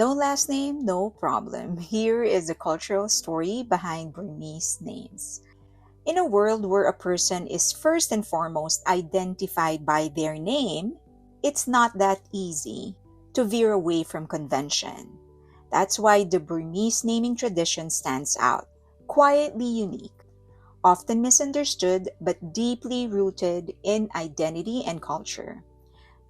No last name, no problem. Here is the cultural story behind Burmese names. In a world where a person is first and foremost identified by their name, it's not that easy to veer away from convention. That's why the Burmese naming tradition stands out, quietly unique, often misunderstood but deeply rooted in identity and culture.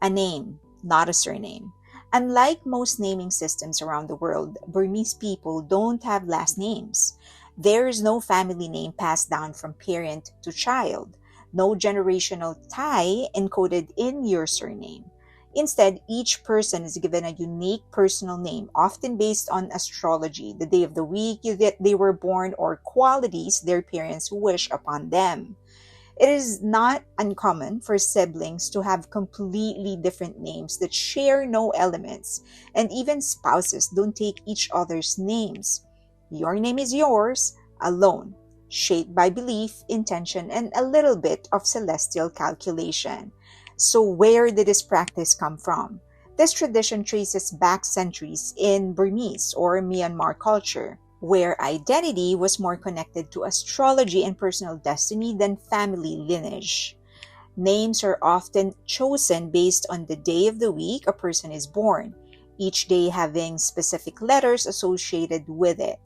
A name, not a surname. Unlike most naming systems around the world, Burmese people don't have last names. There is no family name passed down from parent to child, no generational tie encoded in your surname. Instead, each person is given a unique personal name, often based on astrology, the day of the week that they were born, or qualities their parents wish upon them. It is not uncommon for siblings to have completely different names that share no elements, and even spouses don't take each other's names. Your name is yours alone, shaped by belief, intention, and a little bit of celestial calculation. So, where did this practice come from? This tradition traces back centuries in Burmese or Myanmar culture, where identity was more connected to astrology and personal destiny than family lineage. Names are often chosen based on the day of the week a person is born, each day having specific letters associated with it.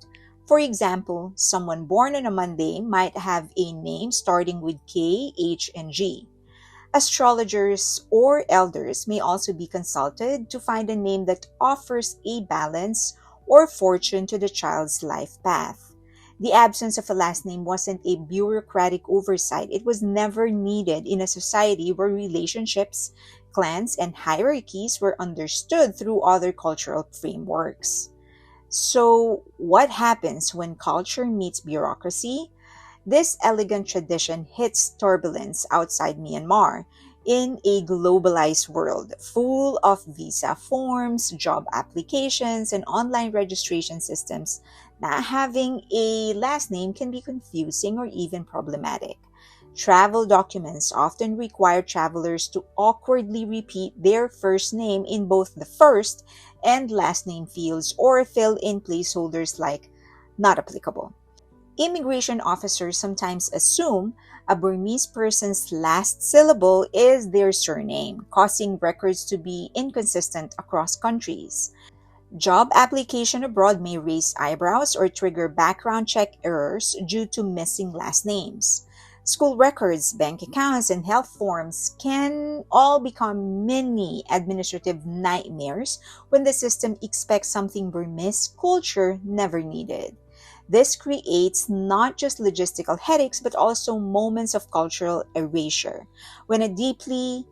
For example, someone born on a Monday might have a name starting with K, H, and G. Astrologers or elders may also be consulted to find a name that offers a balance or fortune to the child's life path. The absence of a last name wasn't a bureaucratic oversight. It was never needed in a society where relationships, clans, and hierarchies were understood through other cultural frameworks. So, what happens when culture meets bureaucracy? This elegant tradition hits turbulence outside Myanmar. In a globalized world full of visa forms, job applications, and online registration systems, not having a last name can be confusing or even problematic. Travel documents often require travelers to awkwardly repeat their first name in both the first and last name fields or fill in placeholders like not applicable. Immigration officers sometimes assume a Burmese person's last syllable is their surname, causing records to be inconsistent across countries. Job application abroad may raise eyebrows or trigger background check errors due to missing last names. School records, bank accounts, and health forms can all become mini administrative nightmares when the system expects something Burmese culture never needed. This creates not just logistical headaches but also moments of cultural erasure when a deeply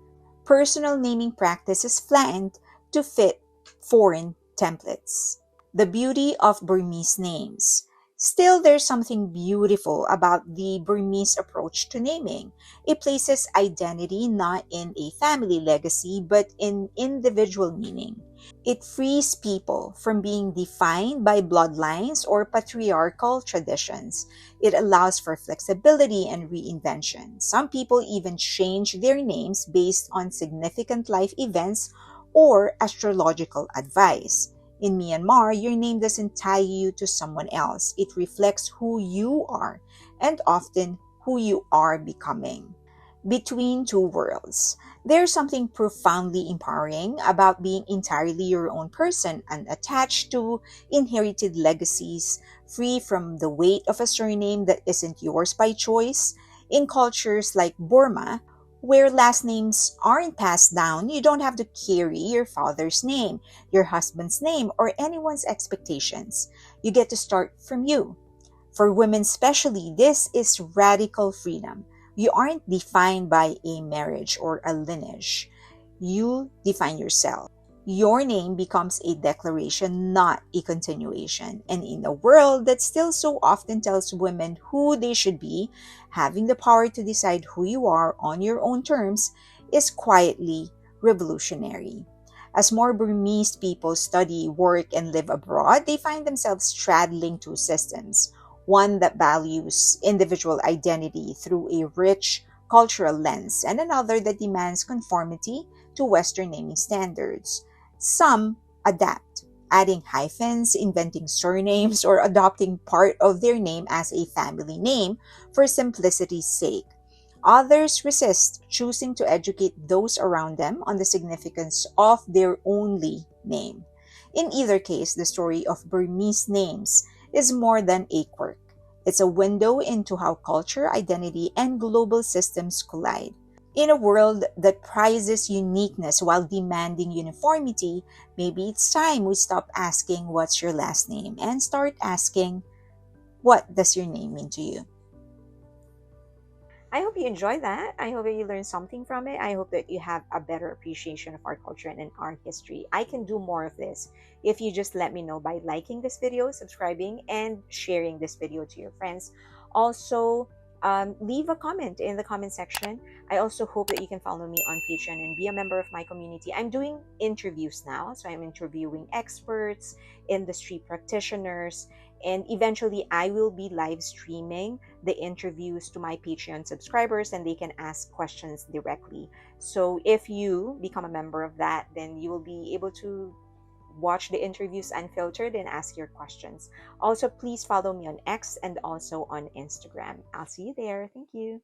personal naming practice is flattened to fit foreign templates. The beauty of Burmese names. Still, there's something beautiful about the Burmese approach to naming. It places identity not in a family legacy but in individual meaning. It frees people from being defined by bloodlines or patriarchal traditions. It allows for flexibility and reinvention. Some people even change their names based on significant life events or astrological advice. In Myanmar, your name doesn't tie you to someone else. It reflects who you are and often who you are becoming. Between two worlds. There's something profoundly empowering about being entirely your own person, unattached to inherited legacies, free from the weight of a surname that isn't yours by choice. In cultures like Burma, where last names aren't passed down, you don't have to carry your father's name, your husband's name, or anyone's expectations. You get to start from you. For women, especially, this is radical freedom. You aren't defined by a marriage or a lineage. You define yourself. Your name becomes a declaration, not a continuation. And in a world that still so often tells women who they should be, having the power to decide who you are on your own terms is quietly revolutionary. As more Burmese people study, work, and live abroad, they find themselves straddling two systems. One that values individual identity through a rich cultural lens, and another that demands conformity to Western naming standards. Some adapt, adding hyphens, inventing surnames, or adopting part of their name as a family name for simplicity's sake. Others resist, choosing to educate those around them on the significance of their only name. In either case, the story of Burmese names is more than a quirk. It's a window into how culture, identity, and global systems collide. In a world that prizes uniqueness while demanding uniformity, maybe it's time we stop asking what's your last name and start asking what does your name mean to you? I hope you enjoyed that. I hope that you learned something from it. I hope that you have a better appreciation of our culture and our history. I can do more of this if you just let me know by liking this video, subscribing, and sharing this video to your friends. Also, leave a comment in the comment section. I also hope that you can follow me on Patreon and be a member of my community. I'm doing interviews now, so I'm interviewing experts, industry practitioners, and eventually I will be live streaming the interviews to my Patreon subscribers and they can ask questions directly. So if you become a member of that, then you will be able to watch the interviews unfiltered and ask your questions. Also, please follow me on X and also on Instagram. I'll see you there. Thank you.